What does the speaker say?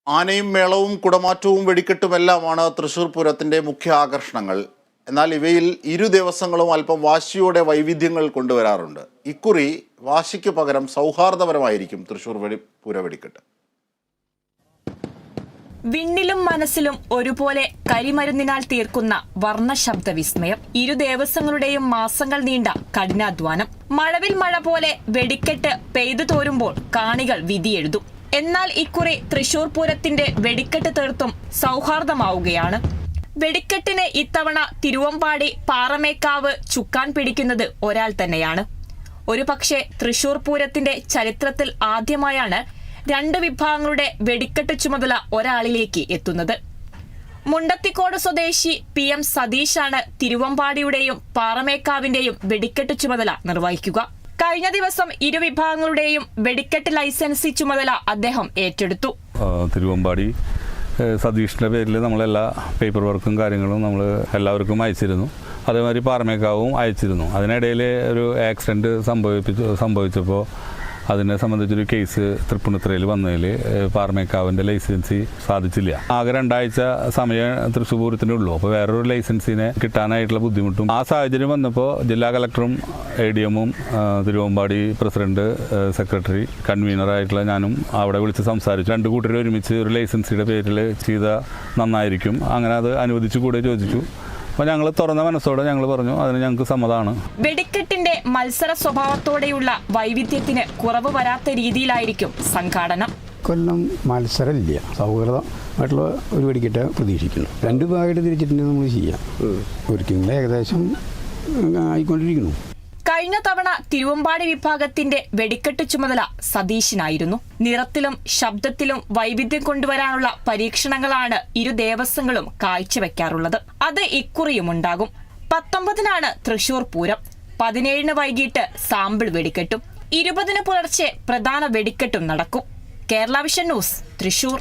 ആനയും മേളവും കുടമാറ്റവും വെടിക്കെട്ടുമെല്ലാമാണ് തൃശ്ശൂർ പൂരത്തിന്റെ മുഖ്യ ആകർഷണങ്ങൾ. എന്നാൽ ഇവയിൽ ഇരു ദിവസങ്ങളും അല്പം വാശിയോടെ വൈവിധ്യങ്ങൾ കൊണ്ടുവരാറുണ്ട്. ഇക്കുറി വാശിക്ക് പകരം സൗഹാർദ്ദപരമായിരിക്കും തൃശ്ശൂർ പൂര വെടിക്കെട്ട്. വിണ്ണിലും മനസ്സിലും ഒരുപോലെ കരിമരുന്നിനാൽ തീർക്കുന്ന വർണ്ണശബ്ദ വിസ്മയം, ഇരു ദേവസ്വങ്ങളുടെയും മാസങ്ങൾ നീണ്ട കഠിനാധ്വാനം. മഴവിൽ മഴ പോലെ വെടിക്കെട്ട് പെയ്തു തോരുമ്പോൾ കാണികൾ വിധിയെഴുതും. എന്നാൽ ഇക്കുറി തൃശൂർ പൂരത്തിന്റെ വെടിക്കെട്ട് തീർത്തും സൗഹാർദ്ദമാവുകയാണ്. വെടിക്കെട്ടിന് ഇത്തവണ തിരുവമ്പാടി പാറമേക്കാവ് ചുക്കാൻ പിടിക്കുന്നത് ഒരാൾ തന്നെയാണ്. ഒരു പക്ഷേ തൃശൂർ പൂരത്തിന്റെ ചരിത്രത്തിൽ ആദ്യമായാണ് രണ്ട് വിഭാഗങ്ങളുടെ വെടിക്കെട്ട് ചുമതല ഒരാളിലേക്ക് എത്തുന്നത്. മുണ്ടത്തിക്കോട് സ്വദേശി PM സതീഷാണ് തിരുവമ്പാടിയുടെയും പാറമേക്കാവിന്റെയും വെടിക്കെട്ട് ചുമതല നിർവഹിക്കുക. കഴിഞ്ഞ ദിവസം ഇരു വിഭാഗങ്ങളുടെയും വെടിക്കെട്ട് ലൈസൻസി ചുമതല അദ്ദേഹം ഏറ്റെടുത്തു. തിരുവമ്പാടി സതീഷിന്റെ പേരിൽ നമ്മളെല്ലാ പേപ്പർ വർക്കും കാര്യങ്ങളും നമ്മൾ എല്ലാവർക്കും അയച്ചിരുന്നു. അതേമാതിരി പാറമേക്കാവും അയച്ചിരുന്നു. അതിനിടയിൽ ഒരു ആക്സിഡന്റ് സംഭവിച്ചപ്പോൾ അതിനെ സംബന്ധിച്ചൊരു കേസ് തൃപ്പൂണിത്തുറയിൽ വന്നതിൽ പാറമേക്കാവിൻ്റെ ലൈസൻസി സാധിച്ചില്ല. ആകെ 2 ആഴ്ച സമയം തൃശ്ശൂർ പൂരത്തിനേ ഉള്ളൂ. അപ്പോൾ വേറൊരു ലൈസൻസിനെ കിട്ടാനായിട്ടുള്ള ബുദ്ധിമുട്ടും ആ സാഹചര്യം വന്നപ്പോൾ ജില്ലാ കളക്ടറും ADM-ഉം തിരുവമ്പാടി പ്രസിഡന്റ്, സെക്രട്ടറി, കൺവീനറായിട്ടുള്ള ഞാനും അവിടെ വിളിച്ച് സംസാരിച്ചു. 2 കൂട്ടരും ഒരുമിച്ച് ഒരു ലൈസൻസിയുടെ പേരിൽ ചെയ്താൽ നന്നായിരിക്കും, അങ്ങനെ അത് അനുവദിച്ചു കൂടെ ചോദിച്ചു. അപ്പോൾ ഞങ്ങൾ തുറന്ന മനസ്സോടെ ഞങ്ങൾ പറഞ്ഞു അതിന് ഞങ്ങൾക്ക് സമ്മതമാണ്. വെടിക്കെട്ടിന്റെ മത്സര സ്വഭാവത്തോടെയുള്ള വൈവിധ്യത്തിന് കുറവ് വരാത്ത രീതിയിലായിരിക്കും സംഘാടനം. കൊല്ലം മത്സരമില്ല, സൗഹൃദമായിട്ടുള്ള ഒരു വെടിക്കെട്ട് പ്രതീക്ഷിക്കുന്നു. 2 ഭാഗമായിട്ട് തിരിച്ചിട്ടുണ്ടെങ്കിൽ നമ്മൾ ചെയ്യാം. ഒരുക്കങ്ങൾ ഏകദേശം ആയിക്കൊണ്ടിരിക്കുന്നു. കഴിഞ്ഞ തവണ തിരുവമ്പാടി വിഭാഗത്തിന്റെ വെടിക്കെട്ട് ചുമതല സതീഷിനായിരുന്നു. നിറത്തിലും ശബ്ദത്തിലും വൈവിധ്യം കൊണ്ടുവരാനുള്ള പരീക്ഷണങ്ങളാണ് ഇരു ദേവസ്വങ്ങളും കാഴ്ചവെക്കാറുള്ളത്. അത് ഇക്കുറിയും ഉണ്ടാകും. 19-നാണ് തൃശൂർ പൂരം, 17-ന് വൈകിട്ട് സാമ്പിൾ വെടിക്കെട്ടും, 20-ന് പുലർച്ചെ പ്രധാന വെടിക്കെട്ടും നടക്കും. Kerala vision news, Thrissur.